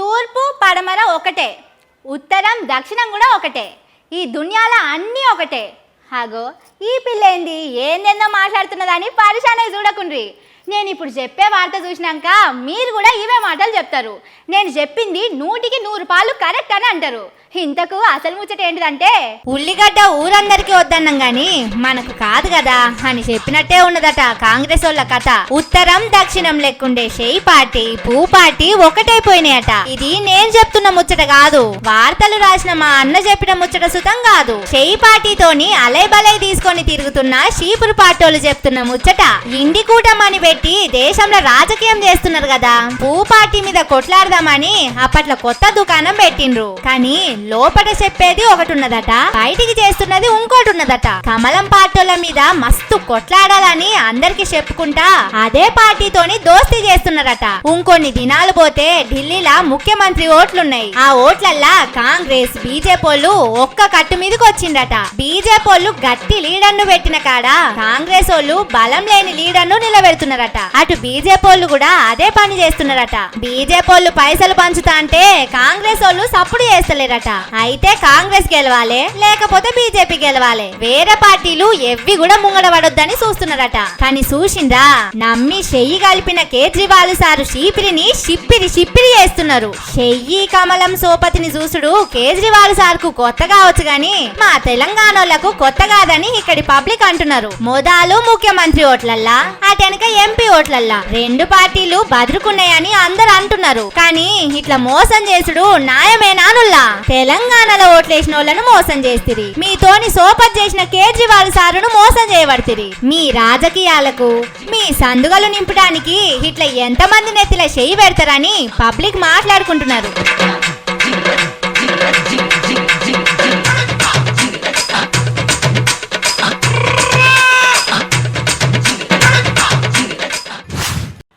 తూర్పు పడమర ఒకటే, ఉత్తరం దక్షిణం కూడా ఒకటే, ఈ దునియాలో అన్నీ ఒకటే. అగో ఈ పిల్ల ఏంది ఏందేందో మాట్లాడుతున్నదని పరిశానే చూడకుండ్రి. నేను ఇప్పుడు చెప్పే వార్త చూసినాక మీరు కూడా ఇవే మాటలు చెప్తారు. నేను చెప్పింది 100కి 100 పాలు కరెక్ట్ అని అంటారు. ఇంతకు అసలు ముచ్చట ఏంటిదంటే, ఉల్లిగడ్డ ఊరందరికీ వద్దన్నాం గాని మనకు కాదు కదా అని చెప్పినట్టే ఉన్నదట కాంగ్రెస్ వాళ్ళ కథ. ఉత్తరం దక్షిణం లెక్కుండే షెయి పార్టీ పూ పార్టీ ఒకటైపోయినాయట. ఇది నేను చెప్తున్న ముచ్చట కాదు, వార్తలు రాసిన మా అన్న చెప్పిన ముచ్చట సుతం కాదు. షెయి పార్టీతోని అలై బలై తీసుకొని తిరుగుతున్న షీపురు పార్టీలు చెప్తున్న ముచ్చట. ఇండి కూటమని పెట్టి దేశంలో రాజకీయం చేస్తున్నారు కదా. పూ పార్టీ మీద కొట్లాడదామని అప్పట్లో కొత్త దుకాణం పెట్టిండ్రు. కానీ లోపల చెప్పేది ఒకటి ఉన్నదట, బయటికి చేస్తున్నది ఇంకోటి ఉన్నదట. కమలం పార్టీల మీద మస్తు కొట్లాడాలని అందరికి చెప్పుకుంటా అదే పార్టీతోని దోస్తీ చేస్తున్నారట. ఇంకొన్ని దినాలు పోతే ఢిల్లీలో ముఖ్యమంత్రి ఓట్లున్నాయి. ఆ ఓట్లల్లా కాంగ్రెస్ బీజేపీ ఒక్క కట్టు మీదకి వచ్చిందట. బీజేపీ గట్టి లీడర్ ను పెట్టిన కాడ కాంగ్రెస్ వాళ్ళు బలం లేని లీడర్ ను నిలబెడుతున్నారట. అటు బీజేపీ కూడా అదే పని చేస్తున్నారట. బీజేపీ పైసలు పంచుతా అంటే కాంగ్రెస్ వాళ్ళు సప్పుడు చేస్తలేరట. అయితే కాంగ్రెస్ గెలవాలి లేకపోతే బీజేపీ గెలవాలి, వేరే పార్టీలు ఎవ్వి కూడా ముంగడ పడొద్దని చూస్తున్నారట. కానీ చూసిందా, నమ్మి చెయ్యి కలిపిన కేజ్రీవాల్ సారు షీపిరిని షిప్పిరి చేస్తున్నారు. చెయ్యి కమలం సోపతిని చూసుడు కేజ్రీవాల్ సార్ కు కొత్త కావచ్చు గాని మా తెలంగాణలకు కొత్త కాదని ఇక్కడి పబ్లిక్ అంటున్నారు. మొదలు ముఖ్యమంత్రి ఓట్లల్లా అటెనక ఎంపీ ఓట్లల్లా రెండు పార్టీలు బదురుకున్నాయని అందరు అంటున్నారు. కానీ ఇట్లా మోసం చేసుడు న్యాయమేనానుల్లా? తెలంగాణలో ఓట్లేసిన వాళ్ళను మోసం చేస్తిరి, మీతోని సోపత్ చేసిన కేజ్రీవాల్ సారును మోసం చేయబడుతుంది. మీ రాజకీయాలకు మీ సందుగలు నింపడానికి ఇట్లా ఎంతమంది నెత్తిల చెయ్యి పెడతారని పబ్లిక్ మాట్లాడుకుంటున్నారు.